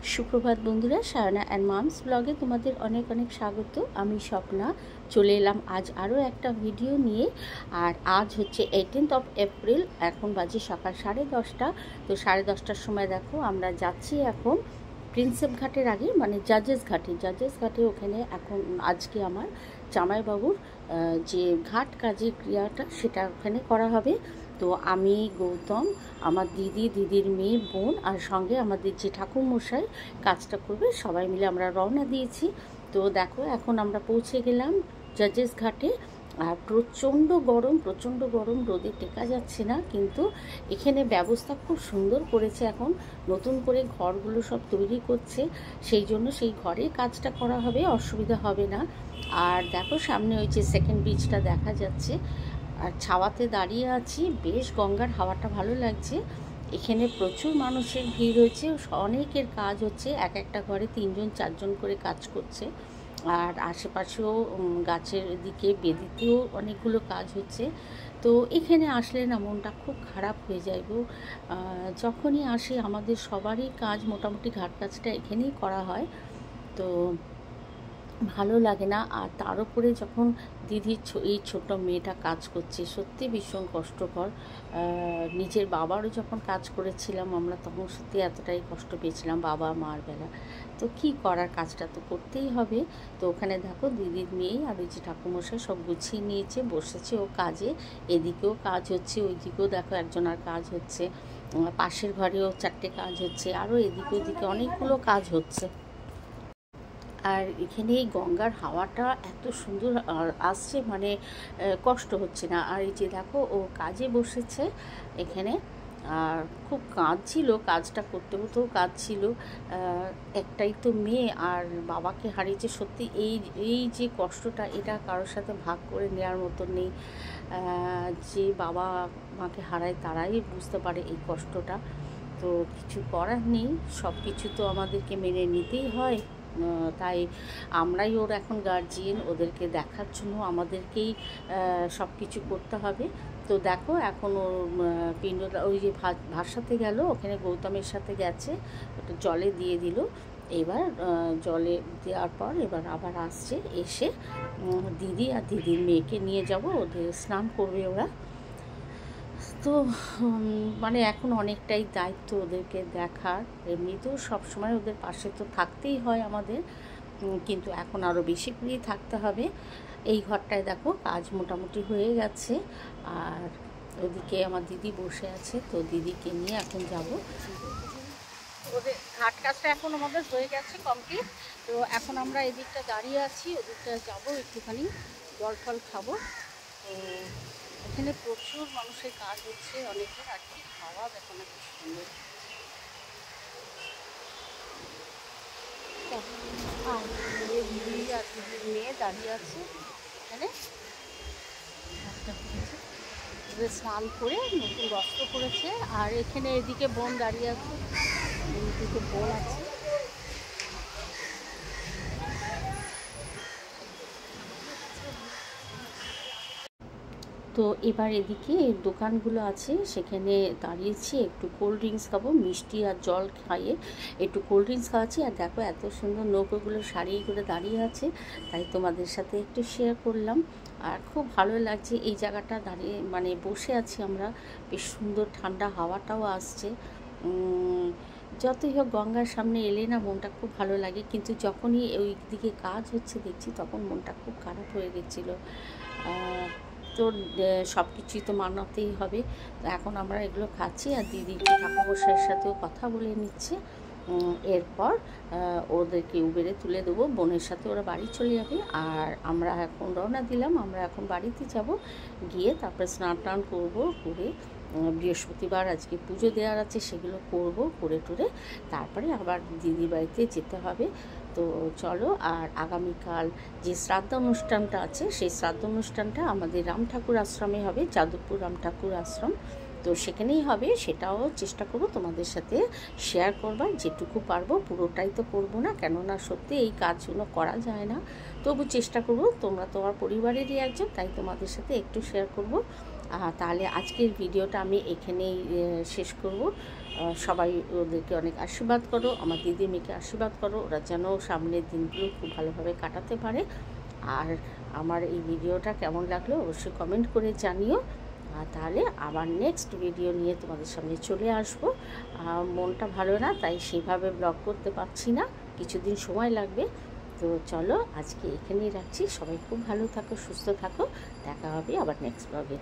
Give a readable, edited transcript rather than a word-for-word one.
সুপ্রভাত বন্ধুরা, Sayna and mum's ব্লগে তোমাদের অনেক অনেক স্বাগত। আমি স্বপ্না চলে এলাম আজ আরও একটা ভিডিও নিয়ে। আর আজ হচ্ছে 18th এপ্রিল, এখন বাজে সকাল 10:30। তো 10:30টার সময় দেখো আমরা যাচ্ছি এখন প্রিন্সেপ ঘাটের আগে, মানে জাজেস ঘাটে। ওখানে এখন আজকে আমার জামাইবাবুর যে ঘাট কাজের ক্রিয়াটা সেটা ওখানে করা হবে। তো আমি, গৌতম, আমার দিদির মেয়ে, বোন আর সঙ্গে আমাদের যে ঠাকুরমশাই কাজটা করবে, সবাই মিলে আমরা রওনা দিয়েছি। তো দেখো এখন আমরা পৌঁছে গেলাম জাজেস ঘাটে। আর প্রচণ্ড গরম, রোদে টেকা যাচ্ছে না, কিন্তু এখানে ব্যবস্থা খুব সুন্দর করেছে। এখন নতুন করে ঘরগুলো সব তৈরি করছে, সেই জন্য সেই ঘরে কাজটা করা হবে, অসুবিধা হবে না। আর দেখো সামনে ওই যে সেকেন্ড ব্রিজটা দেখা যাচ্ছে। আর ছাওয়াতে দাঁড়িয়ে আছি, বেশ গঙ্গার হাওয়াটা ভালো লাগছে। এখানে প্রচুর মানুষের ভিড় হয়েছে, অনেকের কাজ হচ্ছে, এক একটা ঘরে 3-4জন করে কাজ করছে। আর আশেপাশেও গাছের দিকে বেদিতেও অনেকগুলো কাজ হচ্ছে। তো এখানে আসলে না মনটা খুব খারাপ হয়ে যায় গো। যখনই আসি আমাদের সবারই কাজ মোটামুটি ঘাট কাজটা এখানেই করা হয়, তো ভালো লাগে না। আর তার উপরে যখন দিদির এই ছোট মেয়েটা কাজ করছে, সত্যি ভীষণ কষ্টকর। নিজের বাবারও যখন কাজ করেছিলাম আমরা, তখন সত্যি এতটাই কষ্ট পেয়েছিলাম বাবা মার বেলা। তো কি করার, কাজটা তো করতেই হবে। তো ওখানে দেখো দিদির মেয়ে আর ওই যে ঠাকুরমশাই সব গুছিয়ে নিয়েছে, বসেছে ও কাজে। এদিকেও কাজ হচ্ছে, ওইদিকেও দেখো একজনের কাজ হচ্ছে, পাশের ঘরেও 4টে কাজ হচ্ছে, আরও এদিকে ওদিকে অনেকগুলো কাজ হচ্ছে। আর এখানে এই গঙ্গার হাওয়াটা এত সুন্দর আসছে, মানে কষ্ট হচ্ছে না। আর এই যে দেখো ও কাজে বসেছে এখানে, আর খুব কাজ ছিল, কাজটা করতেও কাজ ছিল। একটাই তো মেয়ে, আর বাবাকে হারিয়েছে। সত্যি এই যে কষ্টটা, এটা কারোর সাথে ভাগ করে নেওয়ার মতো নেই। যে বাবা মাকে হারায় তারাই বুঝতে পারে এই কষ্টটা। তো কিছু করার নেই, সব কিছু তো আমাদেরকে মেনে নিতেই হয়। তাই আমরাই ওর এখন গার্জিয়ান, ওদেরকে দেখার জন্য আমাদেরকেই সব কিছু করতে হবে। তো দেখো এখন ওর পিণ্ডটা ওই যে ভাসাতে গেল, ওখানে গৌতমের সাথে গেছে, ওটা জলে দিয়ে দিল। এবার জলে দেওয়ার পর এবার আবার আসছে, এসে দিদি আর দিদির মেয়েকে নিয়ে যাব, ওদের স্নান করবে ওরা। তো মানে এখন অনেকটাই দায়িত্ব ওদেরকে দেখার। এমনিতেও সবসময় ওদের পাশে তো থাকতেই হয় আমাদের, কিন্তু এখন আরও বেশি করেই থাকতে হবে। এই ঘরটায় দেখো কাজ মোটামুটি হয়ে গেছে, আর ওদিকে আমার দিদি বসে আছে। তো দিদিকে নিয়ে এখন যাব। ওদের ঘাট কাজটা এখন আমাদের হয়ে গেছে কমপ্লিট। তো এখন আমরা এদিকটা দাঁড়িয়ে আছি, ওদিকটা যাব, একটুখানি জল ফল খাবো। তো এখানে প্রচুর মানুষের কাজ হচ্ছে, অনেকের। আর কি খাওয়া দেখো না, কি সুন্দর। আর দিদি আর দিদির মেয়ে দাঁড়িয়ে আছে এখানে, স্নান করে নতুন বস্ত্র পরেছে। আর এখানে এদিকে বোন দাঁড়িয়ে আছে, এদিকে বোন আছে। তো এবার এদিকে দোকানগুলো আছে, সেখানে দাঁড়িয়েছি, একটু কোল্ড ড্রিঙ্কস খাবো, মিষ্টি আর জল খাইয়ে একটু কোল্ড ড্রিঙ্কস খাওয়াচ্ছি। আর দেখো এত সুন্দর নৌকোগুলো সারিয়ে করে দাঁড়িয়ে আছে, তাই তোমাদের সাথে একটু শেয়ার করলাম। আর খুব ভালো লাগছে এই জায়গাটা দাঁড়িয়ে, মানে বসে আছি আমরা, বেশ সুন্দর ঠান্ডা হাওয়াটাও আসছে। যতই হোক গঙ্গার সামনে এলে না মনটা খুব ভালো লাগে, কিন্তু যখনই ওই দিকে কাজ হচ্ছে দেখছি তখন মনটা খুব খারাপ হয়ে গেছিলো। তো সব কিছুই তো মানাতেই হবে। তো এখন আমরা এগুলো খাচ্ছি, আর দিদি ঠাকুরমশাইয়ের সাথেও কথা বলে নিচ্ছে। এরপর ওদেরকে উবেরে তুলে দেবো, বোনের সাথে ওরা বাড়ি চলে যাবে। আর আমরা এখন রওনা দিলাম, আমরা এখন বাড়িতে যাব, গিয়ে তারপরে স্নান টান করবো, করে বৃহস্পতিবার আজকে পুজো দেওয়ার আছে, সেগুলো করব, করে টরে তারপরে আবার দিদির বাড়িতে যেতে হবে। তো চলো। আর আগামীকাল যে শ্রাদ্ধ অনুষ্ঠানটা আছে, সেই শ্রাদ্ধ অনুষ্ঠানটা আমাদের রাম ঠাকুর আশ্রমে হবে, যাদবপুর রাম ঠাকুর আশ্রম। তো সেখানেই হবে, সেটাও চেষ্টা করব তোমাদের সাথে শেয়ার করবার, যেটুকু পারবো। পুরোটাই তো করবো না, কেননা সত্যি এই কাজগুলো করা যায় না, তবু চেষ্টা করব। তোমরা তো আমার পরিবারেরই একজন, তাই তোমাদের সাথে একটু শেয়ার করব। তাহলে আজকের ভিডিওটা আমি এখানেই শেষ করব। সবাই ওদেরকে অনেক আশীর্বাদ করো, আমার দিদি মেয়েকে আশীর্বাদ করো, ওরা যেন সামনের দিনগুলো খুব ভালোভাবে কাটাতে পারে। আর আমার এই ভিডিওটা কেমন লাগলো অবশ্যই কমেন্ট করে জানিও। তাহলে আবার নেক্সট ভিডিও নিয়ে তোমাদের সামনে চলে আসবো। মনটা ভালো না, তাই সেভাবে ব্লগ করতে পারছি না, কিছুদিন সময় লাগবে। তো চলো আজকে এখানেই রাখছি। সবাই খুব ভালো থাকো, সুস্থ থাকো, দেখা হবে আবার নেক্সট ব্লগে।